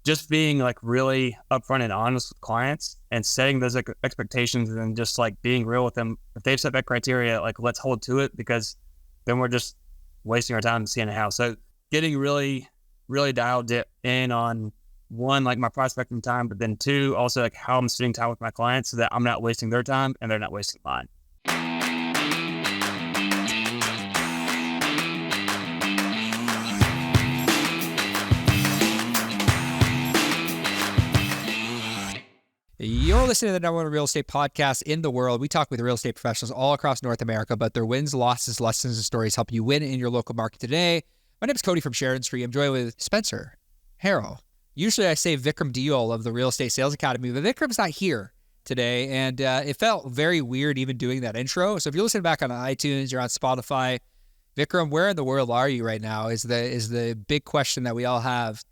just being like really upfront and honest with clients and setting those expectations, and then just like being real with them. If they've set that criteria, like let's hold to it, because then we're just wasting our time seeing a house. So getting really, really dialed in on one, like my prospecting time, but then two, also like how I'm spending time with my clients so that I'm not wasting their time and they're not wasting mine. You're listening to the number one real estate podcast in the world. We talk with real estate professionals all across North America about their wins, losses, lessons, and stories, help you win in your local market today. My name is Cody from Sheridan Street. I'm joined with Spencer, Harrell. Usually I say Vikram Deol of the Real Estate Sales Academy, but Vikram's not here today, and it felt very weird even doing that intro. So if you're listening back on iTunes, you're on Spotify, Vikram, where in the world are you right now is the big question that we all have.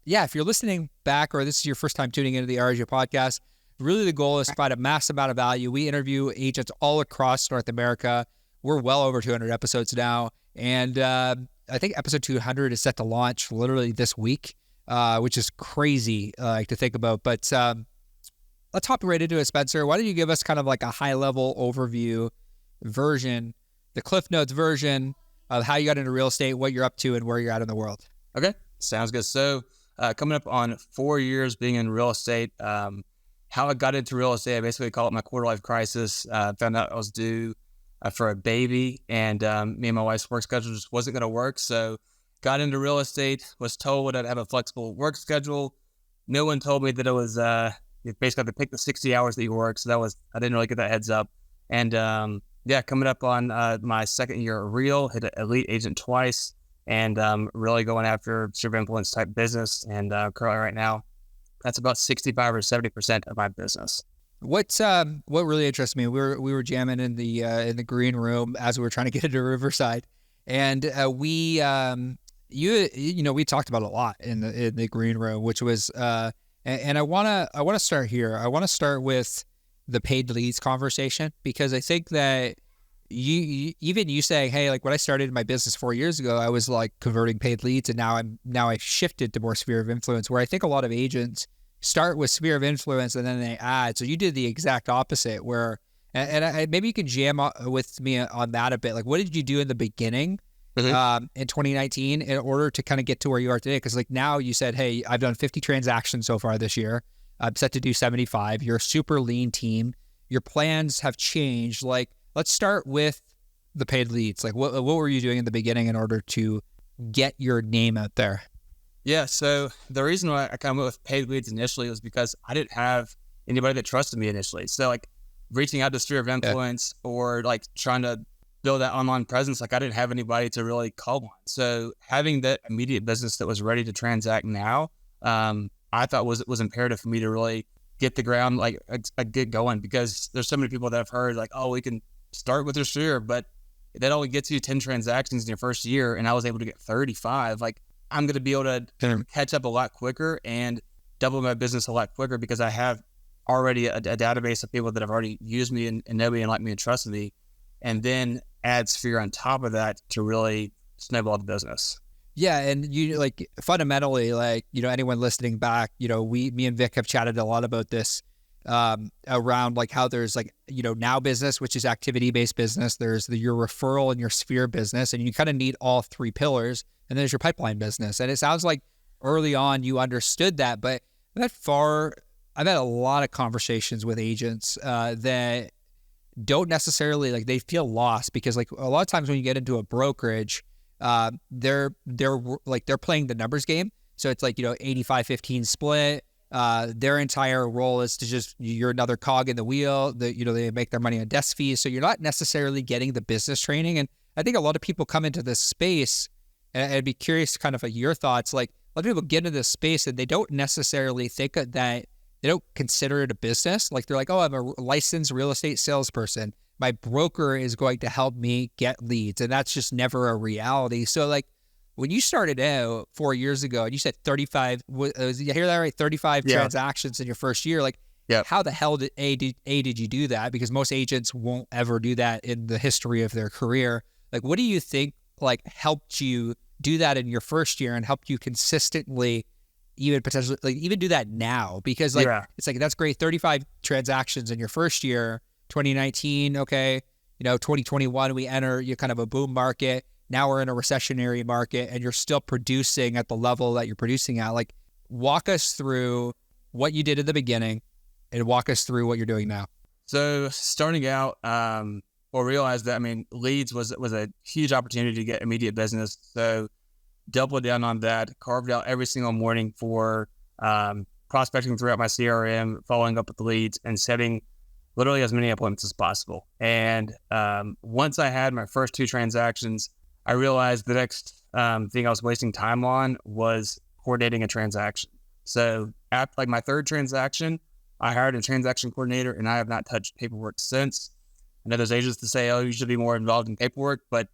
Yeah, if you're listening back or this is your first time tuning into the RJ podcast, really the goal is to provide a massive amount of value. We interview agents all across North America. We're well over 200 episodes now. And I think episode 200 is set to launch literally this week, which is crazy to think about. But let's hop right into it, Spencer. Why don't you give us kind of like a high-level overview version, the Cliff Notes version of how you got into real estate, what you're up to, and where you're at in the world. Okay, sounds good. So coming up on 4 years being in real estate, how I got into real estate, I basically call it my quarter life crisis. Found out I was due for a baby, and me and my wife's work schedule just wasn't going to work. So got into real estate, was told I'd have a flexible work schedule. No one told me that it was, you basically have to pick the 60 hours that you work. So I didn't really get that heads up. And coming up on my second year at Real, hit an elite agent twice. And really going after sphere of influence type business. And currently right now, that's about 65 or 70% of my business. What really interests me, we were jamming in the green room as we were trying to get into Riverside, and we talked about a lot in the green room, which was and I wanna start here. I want to start with the paid leads conversation, because I think that you saying, hey, like when I started my business 4 years ago, I was like converting paid leads, and now I've shifted to more sphere of influence, where I think a lot of agents start with sphere of influence and then they add. So you did the exact opposite, where, and maybe you can jam with me on that a bit. Like, what did you do in the beginning in 2019 in order to kind of get to where you are today? Because like now you said, hey, I've done 50 transactions so far this year. I'm set to do 75. You're a super lean team. Your plans have changed. Like, let's start with the paid leads. Like, what were you doing in the beginning in order to get your name out there? Yeah, so the reason why I kind of went with paid leads initially was because I didn't have anybody that trusted me initially. So like reaching out to sphere of influence or like trying to build that online presence, like I didn't have anybody to really call on. So having that immediate business that was ready to transact now, I thought was imperative for me to really get the ground, like get going, because there's so many people that I've heard like, oh, we can start with your sphere, but that only gets you 10 transactions in your first year. And I was able to get 35. Like, I'm going to be able to catch up a lot quicker and double my business a lot quicker, because I have already a database of people that have already used me and know me and like me and trusted me, and then add sphere on top of that to really snowball the business. Yeah, and you like fundamentally, like, anyone listening back, me and Vic have chatted a lot about this around like how there's like, now business, which is activity-based business. There's your referral and your sphere business, and you kind of need all three pillars. And there's your pipeline business. And it sounds like early on you understood that, but I've had a lot of conversations with agents that don't necessarily, like, they feel lost, because like a lot of times when you get into a brokerage, they're playing the numbers game. So it's like, 85-15 split. Their entire role is to just, you're another cog in the wheel. They make their money on desk fees. So you're not necessarily getting the business training. And I think a lot of people come into this space, and I'd be curious kind of like your thoughts. Like, a lot of people get into this space and they don't necessarily think that, they don't consider it a business. Like, they're like, oh, I'm a licensed real estate salesperson. My broker is going to help me get leads. And that's just never a reality. So like, when you started out 4 years ago and you said 35, did you hear that right? 35 transactions in your first year. Like, how the hell did you do that? Because most agents won't ever do that in the history of their career. Like, what do you think like helped you do that in your first year and helped you consistently even potentially like even do that now? Because like, it's like, that's great. 35 transactions in your first year, 2019. Okay. 2021, we enter you kind of a boom market. Now we're in a recessionary market and you're still producing at the level that you're producing at. Like, walk us through what you did at the beginning and walk us through what you're doing now. So starting out, realized that, leads was a huge opportunity to get immediate business. So doubled down on that, carved out every single morning for prospecting throughout my CRM, following up with the leads, and setting literally as many appointments as possible. And once I had my first 2 transactions, I realized the next thing I was wasting time on was coordinating a transaction. So after like my 3rd transaction, I hired a transaction coordinator, and I have not touched paperwork since. I know there's agents to say, oh, you should be more involved in paperwork, but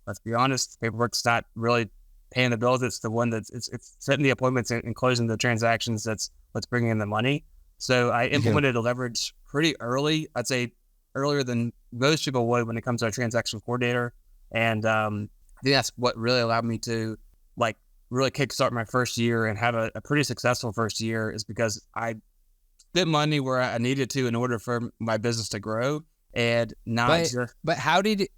let's be honest, paperwork's not really paying the bills. It's the one that's it's setting the appointments and closing the transactions. That's what's bringing in the money. So I implemented a leverage pretty early. I'd say earlier than most people would when it comes to a transaction coordinator. And I think that's what really allowed me to like really kickstart my first year and have a pretty successful first year, is because I spent money where I needed to in order for my business to grow. And not but how did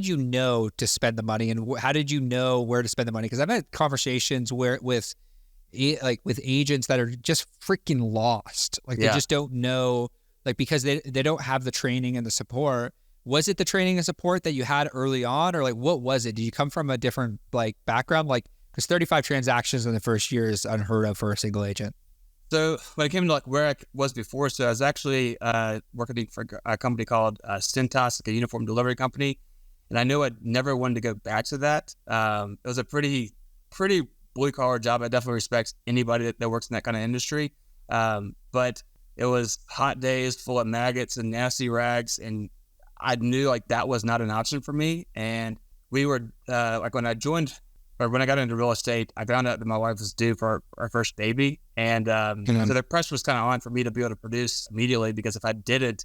you know to spend the money, and how did you know where to spend the money? Because I've had conversations with agents that are just freaking lost. Like, they just don't know, like, because they don't have the training and the support. Was it the training and support that you had early on, or like, what was it? Did you come from a different like background? Like, because 35 transactions in the first year is unheard of for a single agent. So when it came to like where I was before, so I was actually working for a company called Cintas, like a uniform delivery company, and I knew I'd never wanted to go back to that. It was a pretty blue collar job. I definitely respect anybody that works in that kind of industry, but it was hot days full of maggots and nasty rags, and I knew like that was not an option for me. And we were like when I got into real estate, I found out that my wife was due for our first baby. And so the pressure was kind of on for me to be able to produce immediately, because if I didn't,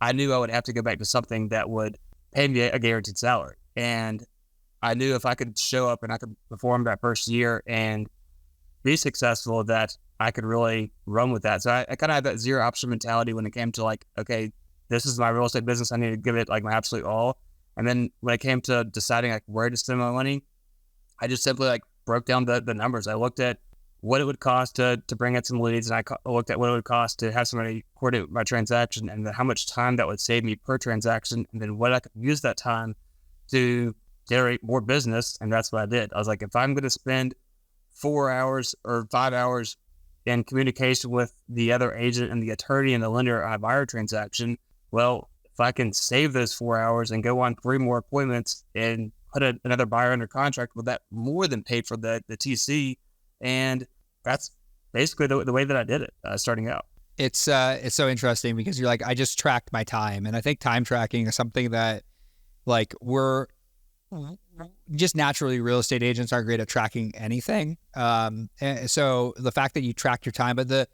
I knew I would have to go back to something that would pay me a guaranteed salary. And I knew if I could show up and I could perform that first year and be successful, that I could really run with that. So I kind of had that zero option mentality when it came to like, okay, this is my real estate business. I need to give it like my absolute all. And then when it came to deciding like where to spend my money, I just simply like broke down the numbers. I looked at what it would cost to bring in some leads, and I looked at what it would cost to have somebody coordinate my transaction, and then how much time that would save me per transaction, and then what I could use that time to generate more business. And that's what I did. I was like, if I'm going to spend 4 hours or 5 hours in communication with the other agent and the attorney and the lender on a buyer transaction, well, if I can save those 4 hours and go on 3 more appointments and put another buyer under contract, well, that more than paid for the TC. And that's basically the way that I did it starting out. It's so interesting because you're like, I just tracked my time. And I think time tracking is something that like we're just naturally, real estate agents aren't great at tracking anything. And so the fact that you track your time, but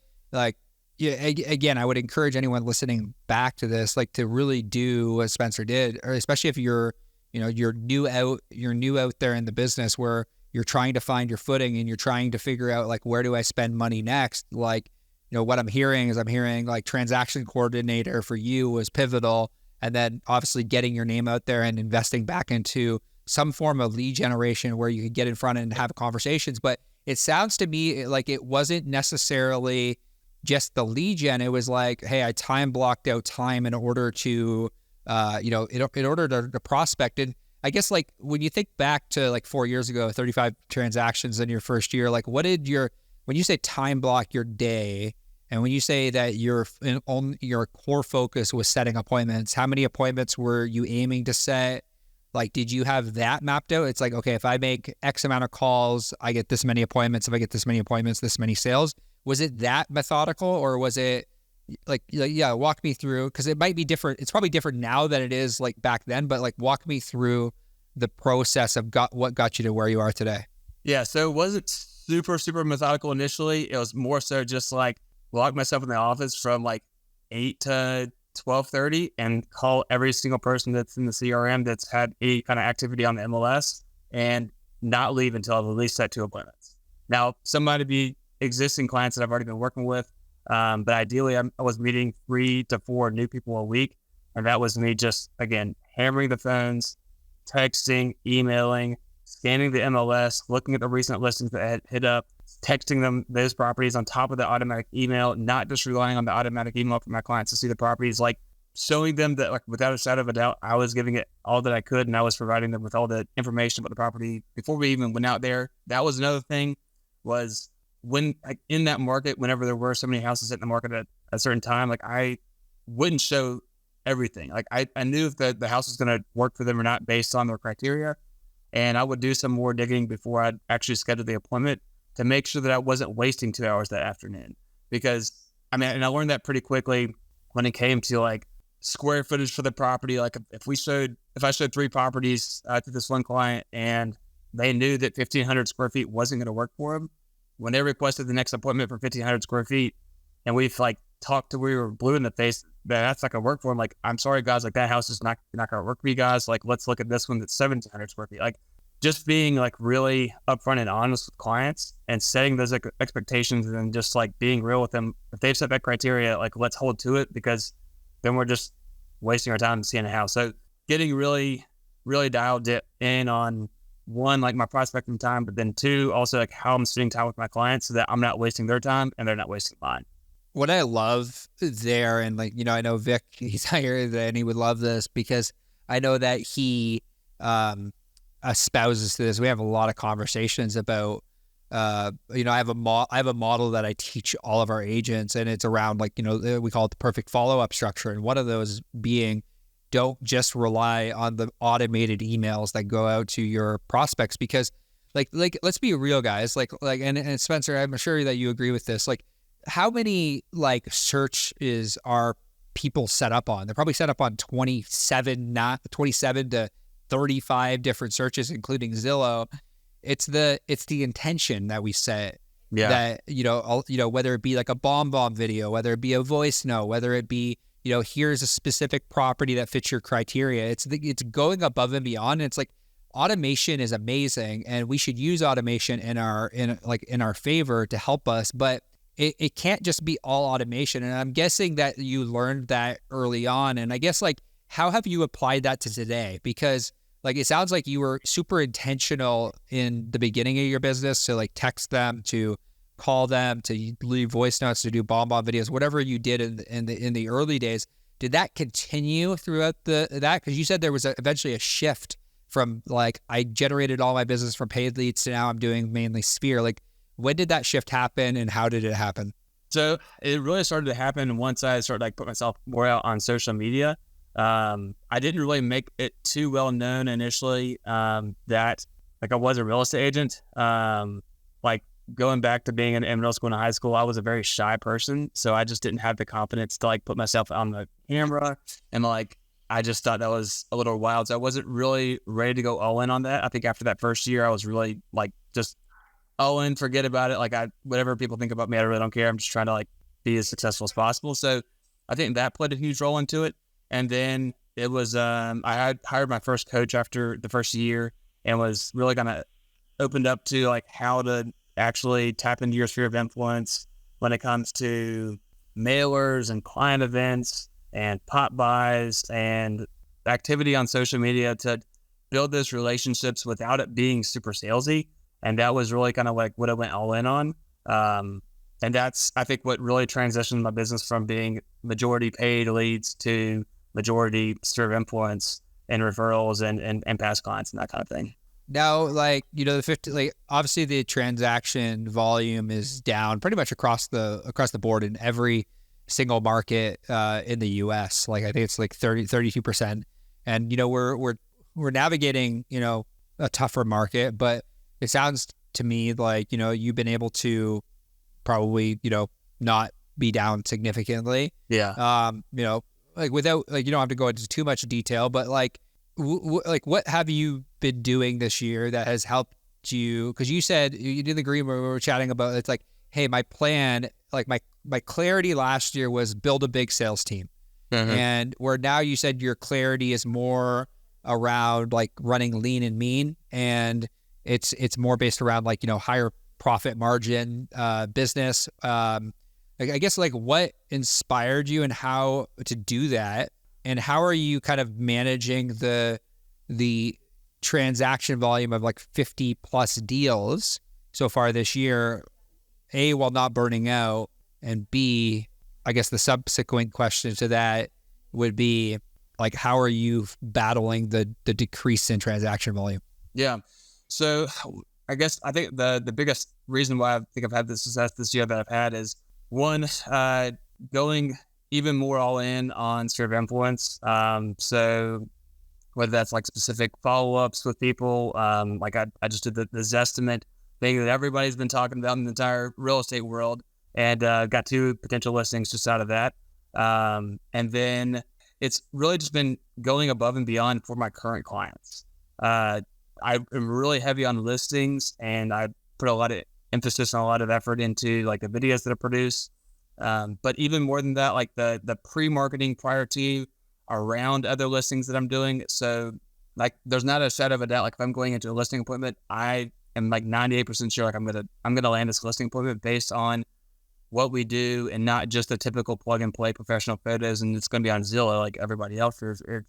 again, I would encourage anyone listening back to this, like to really do what Spencer did, or especially if you're new out there in the business where you're trying to find your footing and you're trying to figure out like, where do I spend money next? Like, what I'm hearing like transaction coordinator for you was pivotal. And then obviously getting your name out there and investing back into some form of lead generation where you could get in front and have conversations. But it sounds to me like it wasn't necessarily just the lead gen. It was like, hey, I time blocked out time in order to in order to prospect. And I guess like when you think back to like 4 years ago, 35 transactions in your first year, like when you say time block your day, and when you say that your core focus was setting appointments, how many appointments were you aiming to set? Like, did you have that mapped out? It's like, okay, if I make X amount of calls, I get this many appointments. If I get this many appointments, this many sales. Was it that methodical, or was it walk me through, because it might be different. It's probably different now than it is like back then, but like walk me through the process of what got you to where you are today. Yeah. So it wasn't super methodical initially. It was more so just like lock myself in the office from like 8 to 12:30 and call every single person that's in the CRM that's had any kind of activity on the MLS, and not leave until I've at least set 2 appointments. Now, some might be existing clients that I've already been working with, but ideally I was meeting 3 to 4 new people a week. And that was me just, again, hammering the phones, texting, emailing, scanning the MLS, looking at the recent listings that had hit up, texting them those properties on top of the automatic email, not just relying on the automatic email for my clients to see the properties, like showing them that, like, without a shadow of a doubt, I was giving it all that I could, and I was providing them with all the information about the property before we even went out there. That was another thing, was when, like, in that market, whenever there were so many houses in the market at a certain time, like, I wouldn't show everything. Like, I knew if the house was going to work for them or not based on their criteria, and I would do some more digging before I'd actually schedule the appointment to make sure that I wasn't wasting 2 hours that afternoon. Because, I mean, and I learned that pretty quickly when it came to, like, square footage for the property. Like, if I showed 3 properties to this one client and they knew that 1,500 square feet wasn't going to work for them, when they requested the next appointment for 1,500 square feet, and we've, like, talked to where we were blue in the face, that's not going to work for them. Like, I'm sorry, guys, like, that house is not going to work for you guys. Like, let's look at this one that's 1,700 square feet. Like, just being, like, really upfront and honest with clients and setting those expectations, and then just, like, being real with them. If they've set that criteria, like, let's hold to it, because then we're just wasting our time seeing a house. So getting really, really dialed in on, 1, like, my prospecting time, but then 2, also, like, how I'm spending time with my clients so that I'm not wasting their time and they're not wasting mine. What I love there, and, like, you know, I know Vic, he's here and he would love this, because I know that he espouses to this. We have a lot of conversations about, you know, I have a model that I teach all of our agents, and it's around, like, you know, we call it the perfect follow-up structure. And one of those being, don't just rely on the automated emails that go out to your prospects, because like let's be real, guys. Like and Spencer, I'm sure that you agree with this. Like, how many, like, searches are people set up on? They're probably set up on 27 to 35 different searches, including Zillow. It's the intention that we set. Yeah. That, you know, whether it be like a bomb video, whether it be a voice note, whether it be, you know, here's a specific property that fits your criteria. It's going above and beyond. And it's like, automation is amazing, and we should use automation in our favor to help us, but it can't just be all automation. And I'm guessing that you learned that early on. And I guess, like, how have you applied that to today? Because, like, it sounds like you were super intentional in the beginning of your business to, like, text them, to call them, to leave voice notes, to do bomb videos, whatever you did in the early days. Did that continue throughout that? Because you said there was eventually a shift from, like, I generated all my business from paid leads to now I'm doing mainly Sphere. Like, when did that shift happen, and how did it happen? So it really started to happen once I started, like, put myself more out on social media. I didn't really make it too well known initially, that, like, I was a real estate agent. Like, going back to being in middle school and high school, I was a very shy person. So I just didn't have the confidence to, like, put myself on the camera. And, like, I just thought that was a little wild. So I wasn't really ready to go all in on that. I think after that first year, I was really, like, just all in, forget about it. Like, whatever people think about me, I really don't care. I'm just trying to, like, be as successful as possible. So I think that played a huge role into it. And then it was, I had hired my first coach after the first year, and was really kind of opened up to, like, how to actually tap into your sphere of influence when it comes to mailers and client events and pop buys and activity on social media to build those relationships without it being super salesy. And that was really kind of, like, what I went all in on. And that's, I think, what really transitioned my business from being majority paid leads to majority sphere of influence and referrals and past clients and that kind of thing. Now, like, you know, obviously the transaction volume is down pretty much across the board in every single market in the US. Like, I think it's like 32%. And, you know, we're navigating, you know, a tougher market, but it sounds to me like, you know, you've been able to probably, you know, not be down significantly. Yeah. You know, like, without, like, you don't have to go into too much detail, but, like, like, what have you been doing this year that has helped you? Because you said, you did agree when we were chatting about, it's like, hey, my plan, like, my clarity last year was build a big sales team. Mm-hmm. And where now you said your clarity is more around, like, running lean and mean. And it's more based around like, higher profit margin business. I guess like what inspired you and how to do that, and how are you kind of managing the transaction volume of like 50 plus deals so far this year, A, while not burning out, and B, I guess the subsequent question to that would be like, how are you battling the decrease in transaction volume? Yeah. So I think the biggest reason why I think I've had the success this year that I've had is one, going even more all in on sphere of influence. So whether that's like specific follow-ups with people, like I just did the Zestimate thing that everybody's been talking about in the entire real estate world, and got 2 potential listings just out of that. And then it's really just been going above and beyond for my current clients. I am really heavy on listings, and I put a lot of emphasis and a lot of effort into like the videos that I produce. But even more than that, like the pre-marketing prior to around other listings that I'm doing. So like, there's not a shadow of a doubt. Like if I'm going into a listing appointment, I am like 98% sure like I'm gonna land this listing appointment based on what we do, and not just the typical plug and play professional photos. And it's going to be on Zillow like everybody else. Or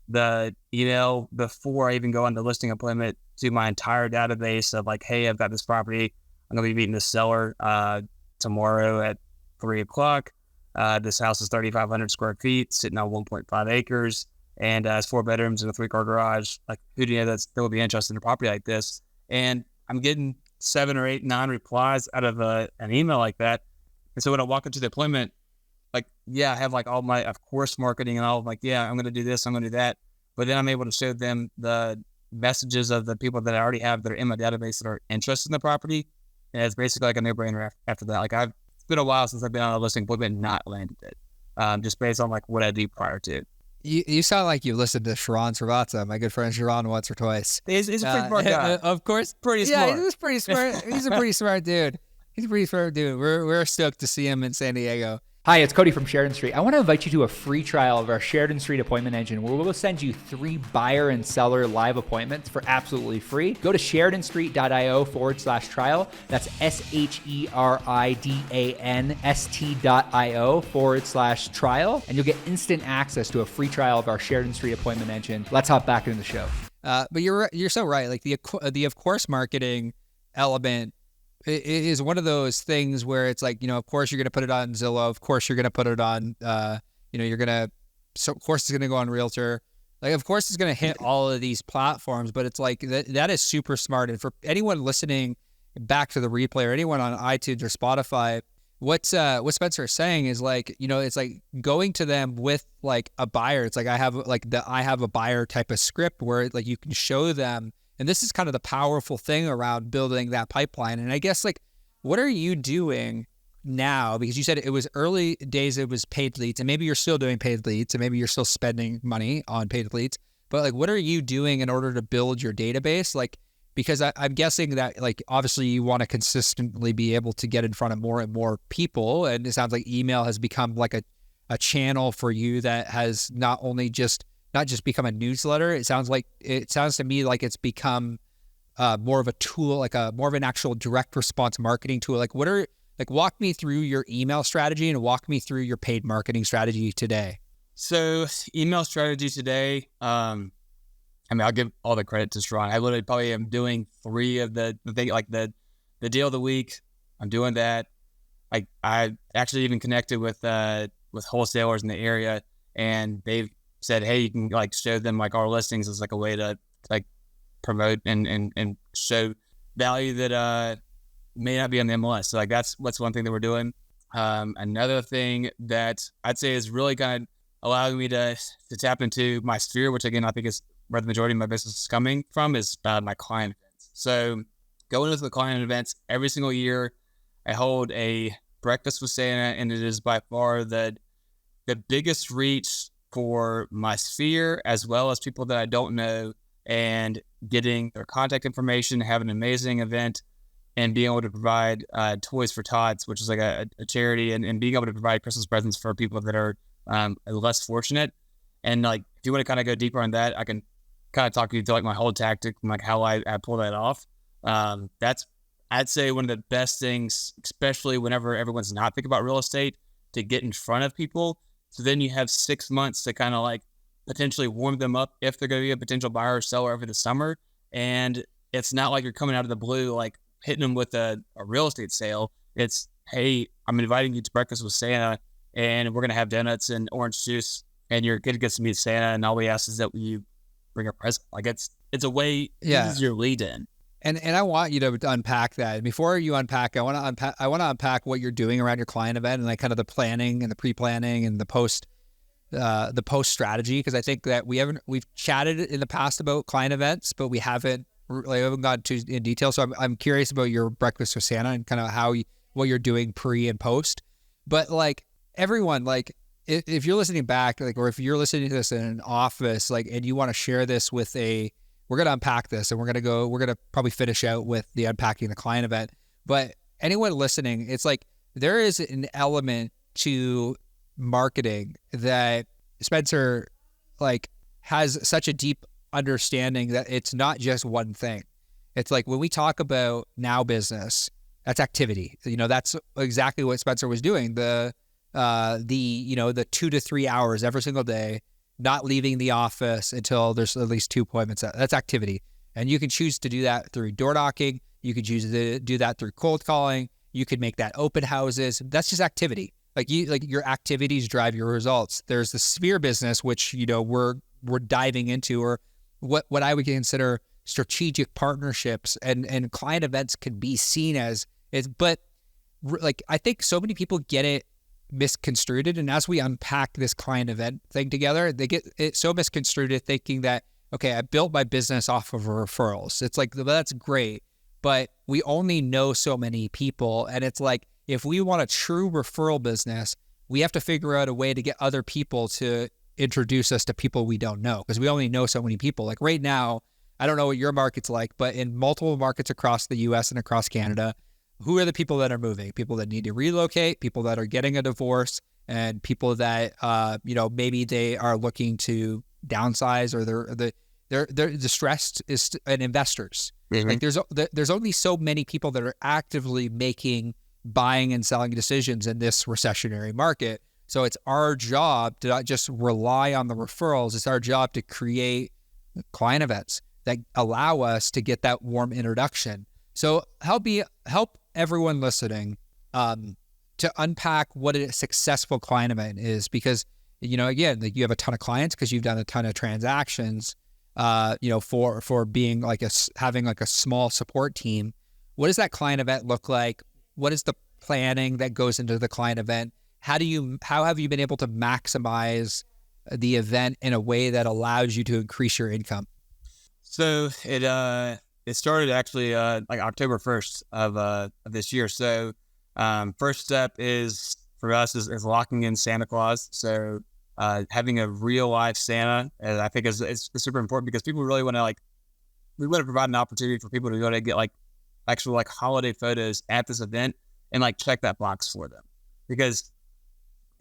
the email before I even go on the listing appointment to my entire database of like, hey, I've got this property. I'm going to be meeting the seller tomorrow at 3:00. This house is 3,500 square feet, sitting on 1.5 acres, and it's 4 bedrooms and a 3-car garage. Like, who do you know that will be interested in a property like this? And I'm getting 7 or 8, 9 replies out of an email like that. And so when I walk into the appointment, like, yeah, I have like all my, of course, marketing and all. Like, yeah, I'm going to do this, I'm going to do that. But then I'm able to show them the messages of the people that I already have that are in my database that are interested in the property. And it's basically like a no-brainer after that. Like, it's been a while since I've been on a listing appointment and not landed it, just based on like what I do prior to. You sound like you listened to Sharon Srivatsa, my good friend Sharon, once or twice. He's a pretty smart guy. Of course. Pretty smart. Yeah, he's pretty smart. He's a pretty smart dude. He's a pretty smart dude. We're stoked to see him in San Diego. Hi, it's Cody from Sheridan Street. I want to invite you to a free trial of our Sheridan Street appointment engine, where we'll send you 3 buyer and seller live appointments for absolutely free. Go to sheridanstreet.io/trial. That's SHERIDANST.io/trial. And you'll get instant access to a free trial of our Sheridan Street appointment engine. Let's hop back into the show. But you're so right. Like the of course marketing element is one of those things where it's like, of course you're going to put it on Zillow. Of course you're going to put it on, so of course it's going to go on Realtor. Like, of course it's going to hit all of these platforms, but it's like, that is super smart. And for anyone listening back to the replay, or anyone on iTunes or Spotify, what Spencer is saying is like, it's like going to them with like a buyer. It's like, I have a buyer type of script where like you can show them. And this is kind of the powerful thing around building that pipeline. And I guess, like, what are you doing now? Because you said it was early days, it was paid leads, and maybe you're still doing paid leads, and maybe you're still spending money on paid leads. But like, what are you doing in order to build your database? Like, because I'm guessing that, like, obviously you want to consistently be able to get in front of more and more people. And it sounds like email has become like a channel for you that has not just become a newsletter. It sounds to me like it's become more of a tool, like more of an actual direct response marketing tool. Like, walk me through your email strategy and walk me through your paid marketing strategy today. So email strategy today, I'll give all the credit to Sharon. I literally probably am doing 3 of the thing, like the deal of the week. I'm doing that. Like, I actually even connected with wholesalers in the area, and they've said, hey, you can like show them like our listings as like a way to like promote and show value that may not be on the MLS. So like that's one thing that we're doing. Another thing that I'd say is really kind of allowing me to tap into my sphere, which again I think is where the majority of my business is coming from, is my client events. So going into the client events every single year, I hold a breakfast with Santa, and it is by far the biggest reach for my sphere, as well as people that I don't know, and getting their contact information, have an amazing event, and being able to provide Toys for Tots, which is like a charity, and being able to provide Christmas presents for people that are less fortunate. And like, if you want to kind of go deeper on that, I can kind of talk you through like my whole tactic and like how I pull that off. That's, I'd say, one of the best things, especially whenever everyone's not thinking about real estate, to get in front of people. So then you have 6 months to kind of like potentially warm them up if they're going to be a potential buyer or seller over the summer. And it's not like you're coming out of the blue, like hitting them with a real estate sale. It's, hey, I'm inviting you to breakfast with Santa, and we're going to have donuts and orange juice, and you're going to get to meet Santa. And all we ask is that you bring a present. Like it's a way easier lead in. And I want you to unpack that. Before you unpack, I want to unpack what you're doing around your client event and like kind of the planning and the pre-planning and the post strategy. Because I think that we've chatted in the past about client events, but we haven't gone too in detail. So I'm curious about your breakfast with Santa and kind of what you're doing pre and post. But like everyone, like if you're listening back, like, or if you're listening to this in an office, like, and you want to share this with we're going to unpack this, and we're going to probably finish out with the unpacking the client event. But anyone listening, it's like there is an element to marketing that Spencer like has such a deep understanding that it's not just one thing. It's like when we talk about now business, that's activity. That's exactly what Spencer was doing. The 2 to 3 hours every single day, not leaving the office until there's at least 2 appointments. That's activity. And you can choose to do that through door knocking. You could choose to do that through cold calling. You could make that open houses. That's just activity. Like your activities drive your results. There's the sphere business, which, we're diving into, or what I would consider strategic partnerships, and client events can be seen but like, I think so many people get it misconstrued, and as we unpack this client event thing together, they get it so misconstrued thinking that, okay, I built my business off of referrals. It's like, well, that's great, but we only know so many people, and it's like, if we want a true referral business, we have to figure out a way to get other people to introduce us to people we don't know, because we only know so many people. Like right now, I don't know what your market's like, but in multiple markets across the US and across Canada, who are the people that are moving? People that need to relocate, people that are getting a divorce, and people that, maybe they are looking to downsize, or they're distressed, and investors. Mm-hmm. Like there's only so many people that are actively making buying and selling decisions in this recessionary market. So it's our job to not just rely on the referrals. It's our job to create client events that allow us to get that warm introduction. So help everyone listening to unpack what a successful client event is, because, again, like you have a ton of clients because you've done a ton of transactions, for being like having like a small support team. What does that client event look like? What is the planning that goes into the client event? How have you been able to maximize the event in a way that allows you to increase your income? So it started actually like October 1st of this year. So first step is for us is locking in Santa Claus. So having a real life Santa, I think is super important, because people really want to we want to provide an opportunity for people to go to get like actual like holiday photos at this event and like check that box for them. Because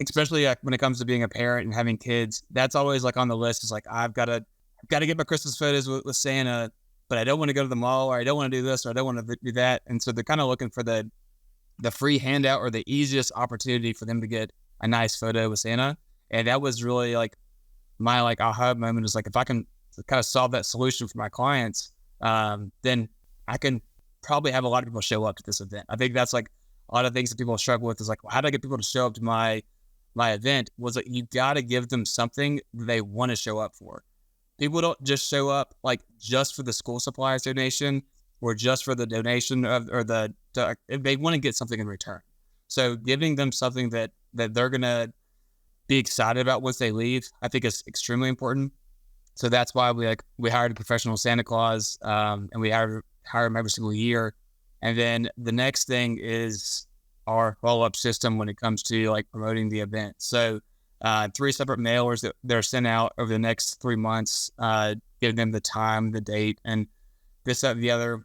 especially when it comes to being a parent and having kids, that's always like on the list. It's like, I've got to get my Christmas photos with Santa, but I don't want to go to the mall, or I don't want to do this, or I don't want to do that. And so they're kind of looking for the free handout or the easiest opportunity for them to get a nice photo with Santa. And that was really like my like aha moment, is like, if I can kind of solve that solution for my clients, then I can probably have a lot of people show up to this event. I think that's like a lot of things that people struggle with, is like, well, how do I get people to show up to my event? Was that you got to give them something they want to show up for. People don't just show up like just for the school supplies donation, or just for the donation they want to get something in return. So giving them something that they're going to be excited about once they leave, I think is extremely important. So that's why we hired a professional Santa Claus, and we hire him every single year. And then the next thing is our follow-up system when it comes to like promoting the event. So 3 separate mailers that they're sent out over the next 3 months, giving them the time, the date, and this, that, and the other.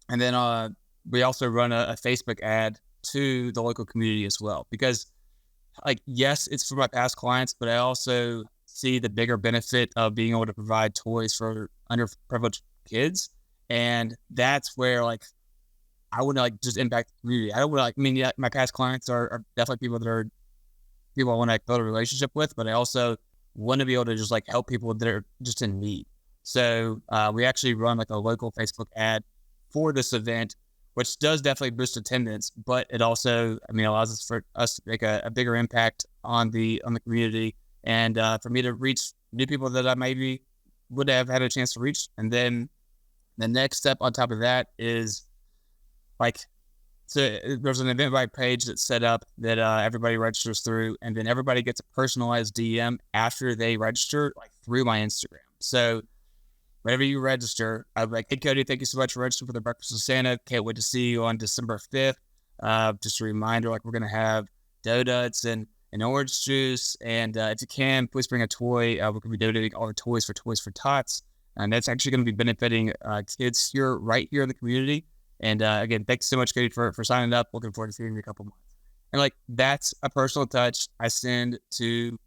And then we also run a Facebook ad to the local community as well, because like, yes, it's for my past clients, but I also see the bigger benefit of being able to provide toys for underprivileged kids. And that's where like I want to like just impact the community. I don't want to like, I mean, yeah, my past clients are definitely people I want to like, build a relationship with, but I also want to be able to just like help people that are just in need. So we actually run like a local Facebook ad for this event, which does definitely boost attendance, but it also, I mean, allows us to make a bigger impact on the community, and for me to reach new people that I maybe would have had a chance to reach. And then the next step on top of that is like, so there's an Eventbrite page that's set up that everybody registers through, and then everybody gets a personalized DM after they register, like through my Instagram. So whenever you register, I'm like, hey, Cody, thank you so much for registering for the Breakfast with Santa. Can't wait to see you on December 5th. Just a reminder, like we're going to have donuts and orange juice. And if you can, please bring a toy. We're going to be donating all the toys for Tots. And that's actually going to be benefiting kids right here in the community. And again, thanks so much, Cody, for signing up. Looking forward to seeing you in a couple months. And like, that's a personal touch I send to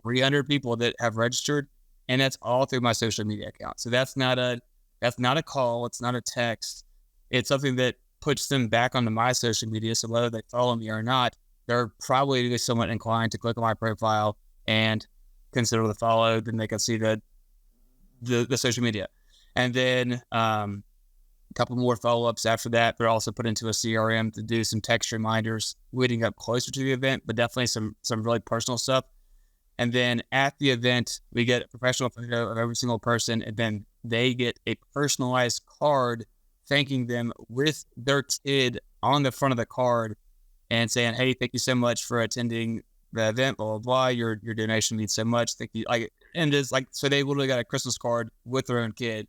300 people that have registered. And that's all through my social media account. So that's not a call. It's not a text. It's something that puts them back onto my social media. So whether they follow me or not, they're probably somewhat inclined to click on my profile and consider the follow. Then they can see the social media. And then a couple more follow-ups after that. They're also put into a CRM to do some text reminders leading up closer to the event, but definitely some really personal stuff. And then at the event, we get a professional photo of every single person, and then they get a personalized card thanking them with their kid on the front of the card and saying, hey, thank you so much for attending the event, blah, blah, blah. Your donation means so much. Thank you. Like, and it's like, so they literally got a Christmas card with their own kid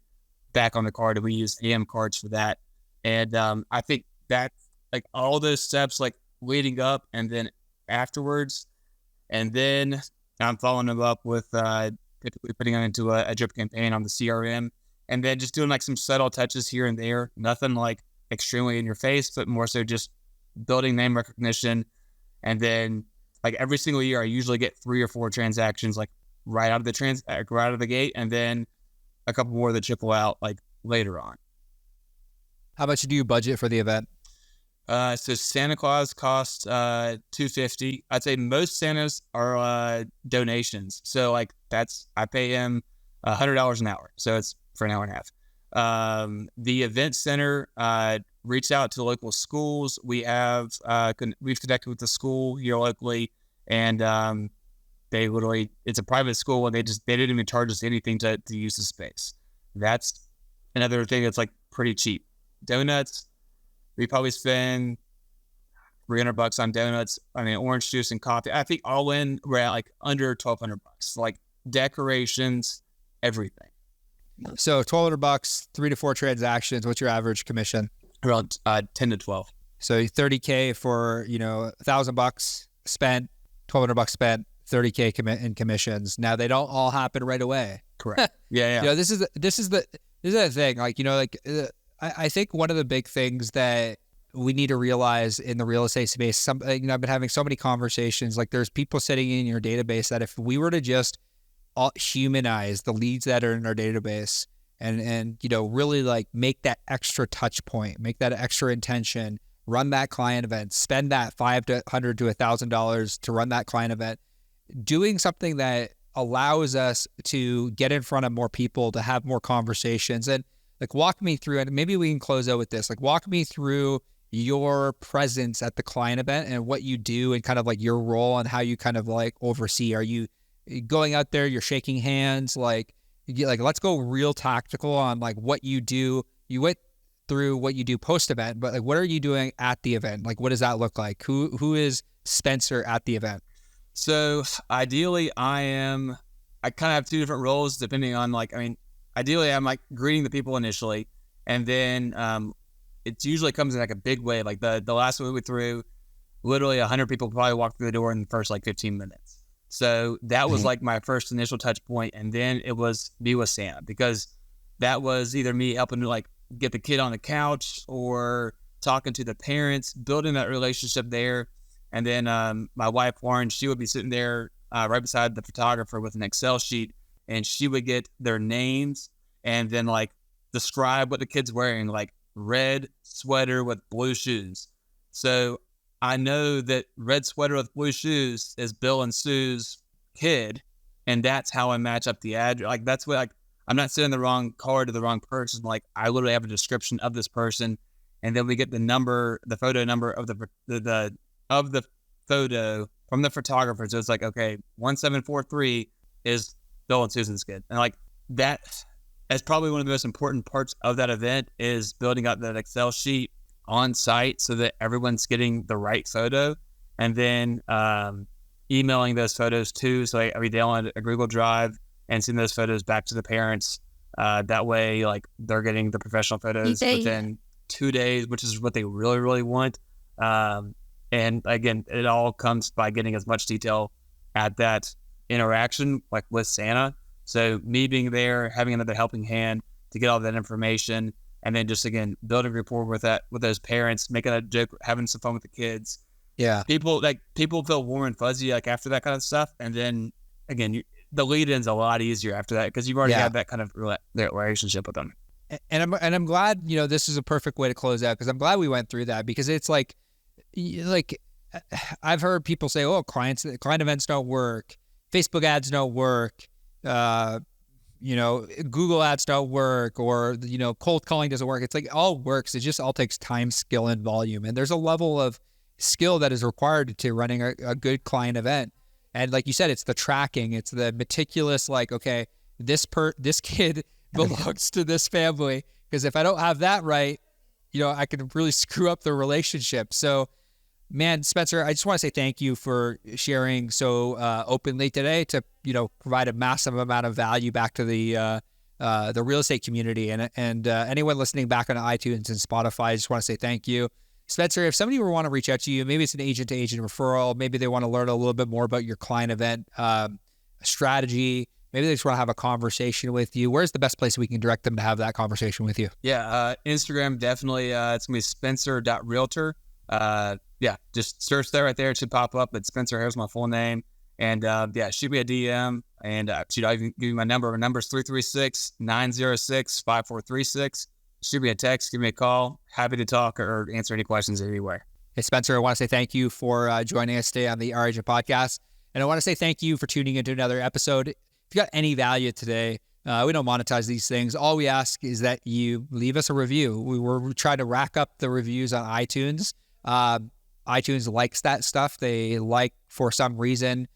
back on the card, and we use AM cards for that. And I think that's like all those steps, like leading up and then afterwards. And then I'm following them up with typically putting it into a drip campaign on the CRM, and then just doing like some subtle touches here and there. Nothing like extremely in your face, but more so just building name recognition. And then like every single year, I usually get 3 or 4 transactions like right out of the gate, and then a couple more that trickle out like later on. How much do you budget for the event? So Santa Claus costs $250. I'd say most Santas are donations. So like I pay him $100 an hour. So it's for an hour and a half. The event center reached out to local schools. We've connected with the school here locally, and they literally, it's a private school, and they didn't even charge us anything to use the space. That's another thing that's like pretty cheap. Donuts, we probably spend $300 on donuts. I mean, orange juice and coffee. I think all in, we're at like under $1,200. Like decorations, everything. So $1,200, 3 to 4 transactions. What's your average commission? Around 10 to 12. So $30K for, $1,000 spent, $1,200 spent, $30K in commissions. Now they don't all happen right away. Correct. Yeah. This is the thing. Like, I think one of the big things that we need to realize in the real estate space, I've been having so many conversations, like there's people sitting in your database that if we were to just humanize the leads that are in our database and really like make that extra touch point, make that extra intention, run that client event, spend that $500 to $1,000 to run that client event, doing something that allows us to get in front of more people, to have more conversations. And like, walk me through, and maybe we can close out with this, like walk me through your presence at the client event and what you do and kind of like your role and how you kind of like oversee. Are you going out there, you're shaking hands, like let's go real tactical on like what you do. You went through what you do post-event, but like what are you doing at the event? Like what does that look like? Who is Spencer at the event? So ideally I kind of have 2 different roles depending on ideally I'm like greeting the people initially, and then it usually comes in like a big wave. Like the last one we threw, literally 100 people probably walked through the door in the first like 15 minutes. So that was like my first initial touch point, and then it was me with Santa, because that was either me helping to like get the kid on the couch or talking to the parents, building that relationship there. And then my wife, Lauren, she would be sitting there right beside the photographer with an Excel sheet, and she would get their names and then like describe what the kid's wearing, like red sweater with blue shoes. So I know that red sweater with blue shoes is Bill and Sue's kid, and that's how I match up the address. Like that's what, like, I'm not sending the wrong card to the wrong person. Like I literally have a description of this person, and then we get the number, the photo number of the photo from the photographer. So it's like, okay, 1743 is Bill and Susan's kid. And like that's probably one of the most important parts of that event, is building out that Excel sheet on site so that everyone's getting the right photo, and then emailing those photos too. So I download a Google Drive and send those photos back to the parents. That way, like they're getting the professional photos within 2 days, which is what they really, really want. And again, it all comes by getting as much detail at that interaction, like with Santa. So me being there, having another helping hand to get all that information, and then just, again, building rapport with those parents, making a joke, having some fun with the kids. Yeah. People feel warm and fuzzy, like, after that kind of stuff. And then, again, the lead-in's a lot easier after that, because you've already had that kind of that relationship with them. And I'm glad, this is a perfect way to close out, because I'm glad we went through that, because it's like I've heard people say, oh, client events don't work, Facebook ads don't work, Google ads don't work, or, cold calling doesn't work. It's like, it all works. It just all takes time, skill, and volume. And there's a level of skill that is required to running a good client event. And like you said, it's the tracking, it's the meticulous, like, okay, this kid belongs to this family, because if I don't have that right, I can really screw up the relationship. So, man, Spencer, I just want to say thank you for sharing so openly today to, provide a massive amount of value back to the real estate community, and anyone listening back on iTunes and Spotify. I just want to say thank you. Spencer, if somebody would want to reach out to you, maybe it's an agent-to-agent referral, maybe they want to learn a little bit more about your client event strategy, maybe they just want to have a conversation with you, where's the best place we can direct them to have that conversation with you? Yeah, Instagram, definitely. It's going to be spencer.realtor. Just search that right there. It should pop up. But Spencer, here's my full name. And shoot me a DM. And I'll even give you my number. My number is 336-906-5436. Shoot me a text, give me a call. Happy to talk or answer any questions anywhere. Hey, Spencer, I want to say thank you for joining us today on the Our Agent Podcast. And I want to say thank you for tuning into another episode. If you got any value today, we don't monetize these things. All we ask is that you leave us a review. We're trying to rack up the reviews on iTunes. iTunes likes that stuff. They like, for some reason,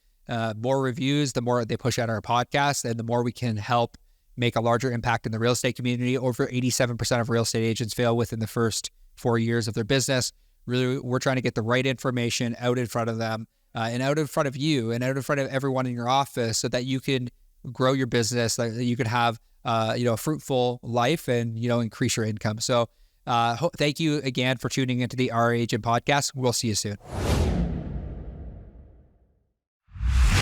more reviews, the more they push out our podcast, and the more we can help make a larger impact in the real estate community. Over 87% of real estate agents fail within the first 4 years of their business. Really, we're trying to get the right information out in front of them, and out in front of you, and out in front of everyone in your office, so that you can grow your business, that you can have a fruitful life, and increase your income. So thank you again for tuning into the Our Agent Podcast. We'll see you soon.